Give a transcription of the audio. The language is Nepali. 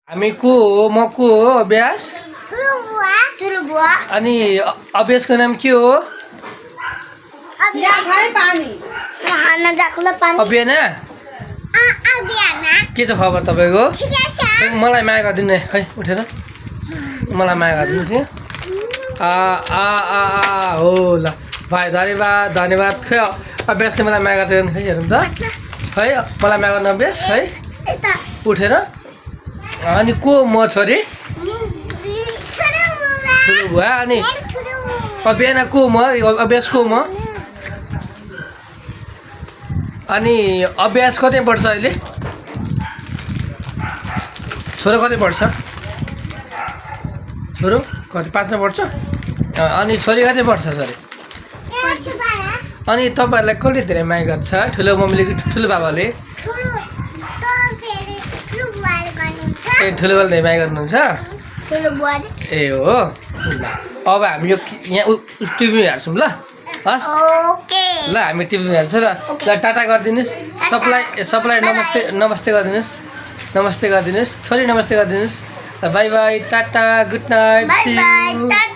हामी को हो म को हो अभ्यास ठुलो बुवा अनि अभ्यासको नाम के हो खाना जाकुला पानी अभ्याना अभियाना के छ खबर तपाईँको ठिकै छ मलाई माया गरिदिनु है खै उठेर मलाई माया गरिदिनुहोस् यहाँ हो ल भाइ धन्यवाद धन्यवाद खै अभ्यासले मलाई माया गर्छ खै हेरौँ त है मलाई माया गर्नु अभ्यास है यता उठेर अनि को म छोरी ठुलो बुवा अनि अभ्याना को म अभ्यास को म अनि अभ्यास कतै पढ्छ अहिले छोरो कतै पढ्छ छोरो कति 5 मा पढ्छ अनि छोरी कतै पढ्छ छोरी अनि तपाईँहरूलाई कसले धेरै माया गर्छ ठुलो मम्मीले कि ठुलो बाबाले ए ठुलो बाबाले धेरै माया गर्नुहुन्छ ए हो ल अब हामी यो यहाँ टिभी हेर्छौँ ल हस् ल हामी टिभीमा हेर्छौँ ल ल टाटा गरिदिनुहोस् सबलाई नमस्ते नमस्ते गरिदिनुहोस् नमस्ते गरिदिनुहोस् छोरी नमस्ते गरिदिनुहोस् ल bye bye tata good night see you